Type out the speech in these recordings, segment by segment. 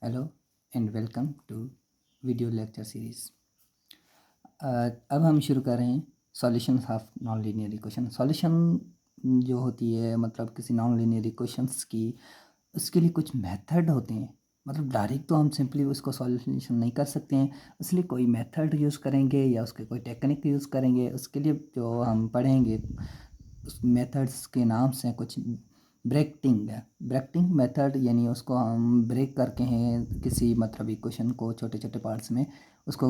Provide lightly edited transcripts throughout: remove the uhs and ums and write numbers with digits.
Hello and welcome to video lecture series. अब हम शुरू कर रहे हैं solutions of non linear equation. Solution जो होती है मतलब किसी नॉन लीनियर इक्वेशंस की, उसके लिए कुछ मेथड होते हैं। मतलब डायरेक्ट तो हम सिंपली उसको सॉल्यूशन नहीं कर सकते हैं, इसलिए कोई मेथड यूज़ करेंगे या उसके कोई टेक्निक यूज़ करेंगे। उसके लिए जो हम पढ़ेंगे उस मेथड्स के नाम से कुछ ब्रेकटिंग है। ब्रेकटिंग मेथड यानी उसको हम ब्रेक करके हैं किसी मतलब इक्वेशन को छोटे छोटे पार्ट्स में। उसको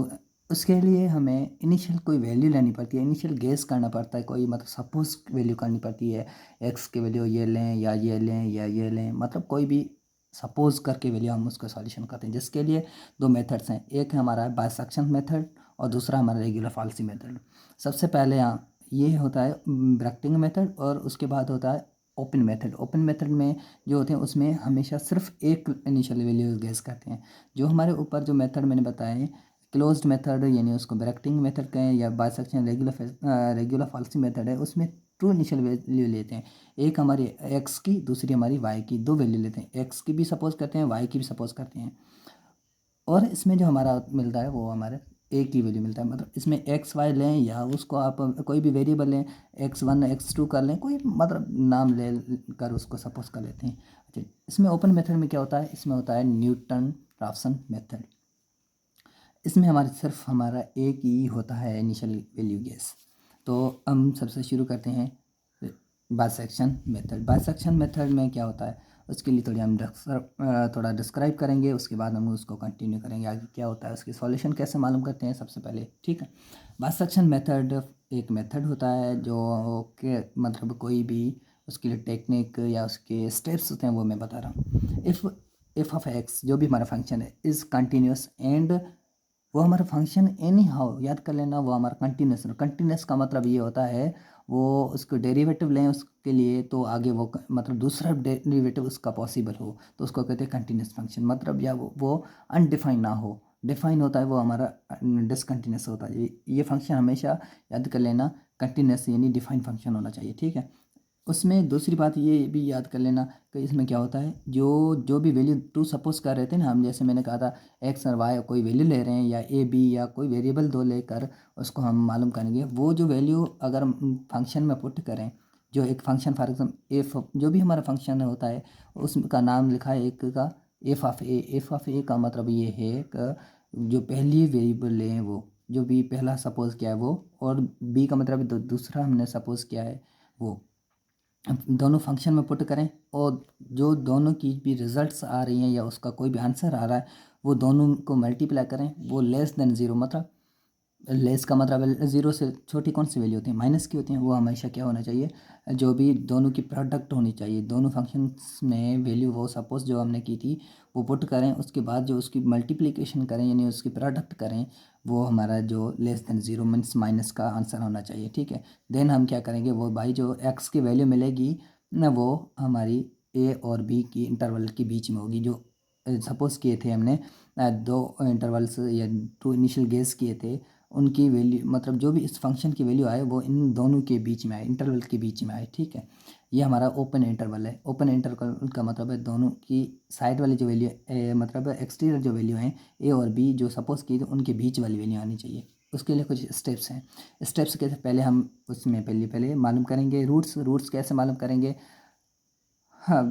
उसके लिए हमें इनिशियल कोई वैल्यू लेनी पड़ती है, इनिशियल गेस करना पड़ता है, कोई मतलब सपोज वैल्यू करनी पड़ती है। एक्स की वैल्यू ये लें या ये लें या ये लें, मतलब कोई भी सपोज करके वैल्यू हम उसका सॉल्यूशन करते हैं। जिसके लिए दो मेथड्स हैं, एक है हमारा बाइसेक्शन मेथड और दूसरा हमारा रेगुलर फाल्सी मेथड। सबसे पहले यहाँ ये होता है ब्रैकेटिंग मेथड और उसके बाद होता है ओपन मेथड। ओपन मेथड में जो होते हैं उसमें हमेशा सिर्फ एक इनिशियल वैल्यू गेस करते हैं। जो हमारे ऊपर जो मेथड मैंने बताए क्लोज्ड मेथड यानी उसको ब्रैकेटिंग मेथड कहें या बाइसेक्शन रेगुलर फाल्सी मेथड है, उसमें ट्रू इनिशियल वैल्यू लेते हैं। एक हमारी एक्स की, दूसरी हमारी वाई की, दो वैल्यू लेते हैं। एक्स की भी सपोज करते हैं, वाई की भी सपोज करते हैं। और इसमें जो हमारा मिलता है वो हमारे ए की वैल्यू मिलता है। मतलब इसमें एक्स वाई लें या उसको आप कोई भी वेरिएबल लें, x1 x2 कर लें, कोई मतलब नाम ले कर उसको सपोज कर लेते हैं। अच्छा, इसमें ओपन मेथड में क्या होता है, इसमें होता है न्यूटन राफसन मेथड। इसमें हमारे सिर्फ हमारा एक ही होता है इनिशियल वैल्यू गेस। तो हम सबसे शुरू करते हैं बाइसेक्शन मेथड। बाइसेक्शन मेथड में क्या होता है उसके लिए थोड़ी हम थोड़ा डिस्क्राइब करेंगे, उसके बाद हम उसको कंटिन्यू करेंगे आगे क्या होता है उसकी सॉल्यूशन कैसे मालूम करते हैं सबसे पहले। ठीक है, बाइसेक्शन मेथड एक मेथड होता है जो के मतलब कोई भी उसके लिए टेक्निक या उसके स्टेप्स होते हैं वो मैं बता रहा हूँ। इफ़ ऑफ एक्स जो भी हमारा फंक्शन है इज़ कंटिन्यूस एंड वो हमारा फंक्शन एनी हाउ याद कर लेना, वो हमारा कंटिन्यूस। कंटिन्यूस का मतलब ये होता है वो उसको डेरिवेटिव लें उसके लिए तो आगे वो मतलब दूसरा डेरिवेटिव उसका पॉसिबल हो तो उसको कहते हैं कंटिन्यूस फंक्शन। मतलब या वो अनडिफाइन ना हो, डिफाइन होता है वो हमारा डिसकंटिन्यूस होता है। ये फंक्शन हमेशा याद कर लेना कंटिन्यूस यानी डिफाइन फंक्शन होना चाहिए। ठीक है, उसमें दूसरी बात ये भी याद कर लेना कि इसमें क्या होता है जो जो भी वैल्यू टू सपोज कर रहे थे ना हम, जैसे मैंने कहा था एक्स और वाई कोई वैल्यू ले रहे हैं या ए बी या कोई वेरिएबल दो लेकर उसको हम मालूम करेंगे। वो जो वैल्यू अगर हम फंक्शन में पुट करें, जो एक फंक्शन फॉर एग्जाम्पल एफ जो भी हमारा फंक्शन होता है उसका नाम लिखा है एक का F of A. F of A का मतलब ये है कि जो पहली वेरिएबल लें वो जो भी पहला सपोज किया है वो, और बी का मतलब दूसरा हमने सपोज किया है वो, दोनों फंक्शन में पुट करें और जो दोनों की भी रिजल्ट्स आ रही हैं या उसका कोई भी आंसर आ रहा है वो दोनों को मल्टीप्लाई करें, वो लेस देन ज़ीरो। मतलब लेस का मतलब ज़ीरो से छोटी कौन सी वैल्यू होती है, माइनस की होती है। वो हमेशा क्या होना चाहिए, जो भी दोनों की प्रोडक्ट होनी चाहिए। दोनों फंक्शंस में वैल्यू वो सपोज जो हमने की थी वो पुट करें, उसके बाद जो उसकी मल्टीप्लिकेशन करें यानी उसकी प्रोडक्ट करें, वो हमारा जो less than zero means minus का आंसर होना चाहिए। ठीक है, देन हम क्या करेंगे, वो भाई जो एक्स की वैल्यू मिलेगी ना वो हमारी ए और बी की इंटरवल के बीच में होगी। जो सपोज किए थे हमने दो इंटरवल्स या टू इनिशियल गेस किए थे, उनकी वैल्यू मतलब जो भी इस फंक्शन की वैल्यू आए वो इन दोनों के बीच में आए, इंटरवल के बीच में आए। ठीक है, ये हमारा ओपन इंटरवल है। ओपन इंटरवल का मतलब है दोनों की साइड वाली जो वैल्यू मतलब एक्सटीरियर जो वैल्यू हैं ए और बी जो सपोज की तो उनके बीच वाली वैल्यू आनी चाहिए। उसके लिए कुछ स्टेप्स हैं। स्टेप्स कैसे, पहले हम उसमें पहले मालूम करेंगे रूट्स कैसे मालूम करेंगे। हाँ,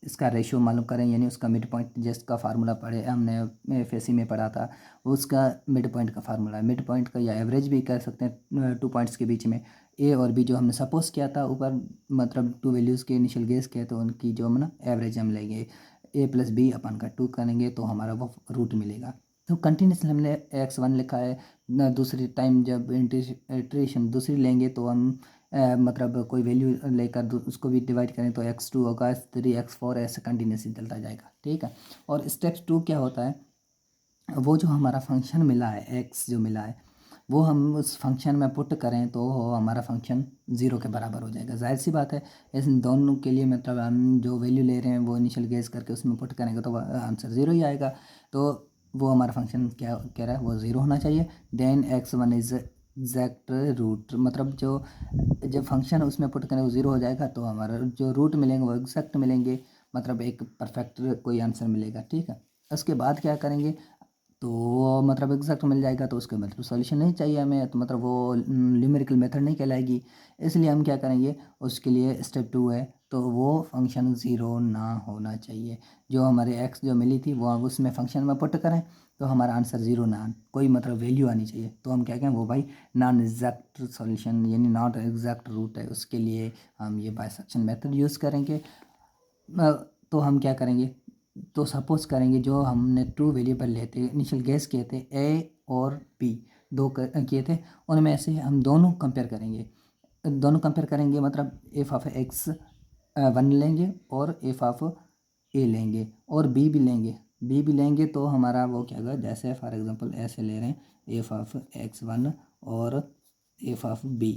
इसका रेशियो मालूम करें यानी उसका मिड पॉइंट जिसका फार्मूला पढ़े हमने एफएससी में पढ़ा था, उसका मिड पॉइंट का फार्मूला है। मिड पॉइंट का या एवरेज भी कर सकते हैं टू पॉइंट्स के बीच में। ए और बी जो हमने सपोज किया था ऊपर मतलब टू वैल्यूज़ के इनिशियल गेस किया तो उनकी जो हम ना एवरेज हम लेंगे, ए प्लस बी अपन का टू करेंगे तो हमारा वो रूट मिलेगा। तो कंटिन्यूसली हमने x1 लिखा है ना, दूसरी टाइम जब इंटीग्रेशन दूसरी लेंगे तो हम मतलब कोई वैल्यू लेकर उसको भी डिवाइड करें तो x2 होगा, x3 x4 ऐसे कंटिन्यूसली चलता जाएगा। ठीक है, और स्टेप्स टू क्या होता है, वो जो हमारा फंक्शन मिला है x जो मिला है वो हम उस फंक्शन में पुट करें तो हमारा फंक्शन ज़ीरो के बराबर हो जाएगा। जाहिर सी बात है इन दोनों के लिए मतलब हम जो वैल्यू ले रहे हैं वो इनिशियल गेस करके उसमें पुट करेंगे तो आंसर ज़ीरो ही आएगा। तो वो हमारा फंक्शन क्या कह रहा है, वो ज़ीरो होना चाहिए। Then x1 is exact root, मतलब जो जब फंक्शन उसमें पुट करें वो ज़ीरो हो जाएगा तो हमारा जो रूट मिलेंगे वो एग्जैक्ट मिलेंगे, मतलब एक परफेक्ट कोई आंसर मिलेगा। ठीक है, उसके बाद क्या करेंगे, तो वो मतलब एग्जैक्ट मिल जाएगा, तो उसके मतलब सॉल्यूशन नहीं चाहिए हमें, तो मतलब वो न्यूमेरिकल मेथड नहीं कहलाएगी। इसलिए हम क्या करेंगे, उसके लिए स्टेप 2 है, तो वो फंक्शन ज़ीरो ना होना चाहिए। जो हमारे एक्स जो मिली थी वो उसमें फंक्शन में पुट करें, तो हमारा आंसर ज़ीरो ना कोई मतलब वैल्यू आनी चाहिए, तो हम क्या कहें वो भाई नॉन एग्जैक्ट सॉल्यूशन यानी नॉट एग्जैक्ट रूट है, उसके लिए हम ये बाइसेक्शन मेथड यूज़ करेंगे। तो हम क्या करेंगे, तो सपोज करेंगे जो हमने ट्रू वेरिएबल लेते इनिशियल गेस किए थे ए और बी, दो किए थे, उनमें से हम दोनों कंपेयर करेंगे। दोनों कंपेयर करेंगे मतलब एफ ऑफ एक्स 1 लेंगे और एफ ऑफ ए लेंगे और बी भी लेंगे, तो हमारा वो क्या होगा, जैसे फॉर एग्जांपल ऐसे ले रहे हैं एफ ऑफ एक्स 1 और F of be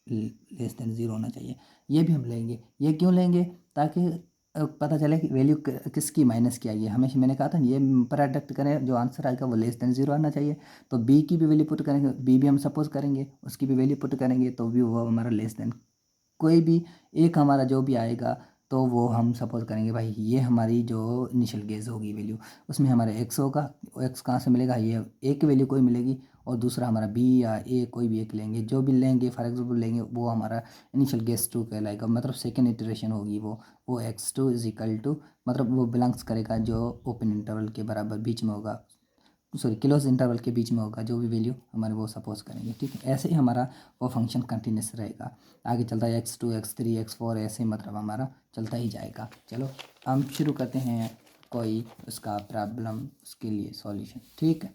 less than zero होना चाहिए, ये भी हम लेंगे। ये क्यों लेंगे, ताकि पता चले कि वैल्यू किसकी माइनस की आई है। हमेशा मैंने कहा था ये प्रोडक्ट करें, जो आंसर आएगा वो लेस देन ज़ीरो आना चाहिए। तो बी की भी वैल्यू पुट करेंगे, बी भी हम सपोज करेंगे उसकी भी वैल्यू पुट करेंगे, तो भी वो हमारा लेस देन कोई भी एक हमारा जो भी आएगा, तो वो हम सपोज करेंगे भाई ये हमारी जो इनिशियल गेज होगी वैल्यू, उसमें हमारा एक्स होगा। एक्स कहाँ से मिलेगा, ये एक वैल्यू कोई मिलेगी, और दूसरा हमारा बी या ए कोई भी एक लेंगे, जो भी लेंगे फॉर एग्जाम्पल लेंगे वो हमारा इनिशियल गेस टू कहलाएगा, मतलब सेकेंड इटरेशन होगी वो X two is equal to, मतलब वो बिलोंग्स करेगा जो ओपन इंटरवल के बराबर बीच में होगा, सॉरी क्लोज इंटरवल के बीच में होगा, जो भी वैल्यू हमारे वो सपोज करेंगे। ठीक है, ऐसे ही हमारा वो फंक्शन कंटिन्यूस रहेगा, आगे चलता है x2 x3 x4, ऐसे मतलब हमारा चलता ही जाएगा। चलो हम शुरू करते हैं कोई उसका प्रॉब्लम, उसके लिए सॉल्यूशन। ठीक है,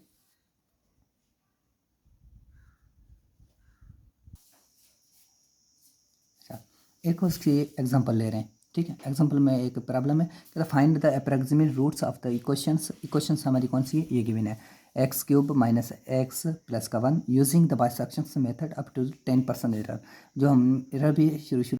अच्छा एक उसकी एग्जांपल ले रहे हैं। ठीक है, एग्जांपल में एक प्रॉब्लम है, कहता find the approximate roots of the equations हमारी कौन सी है, ये गिवन है X cube minus X plus का 1 using the bisection method up to 10% error. जो हम एरर भी शुरू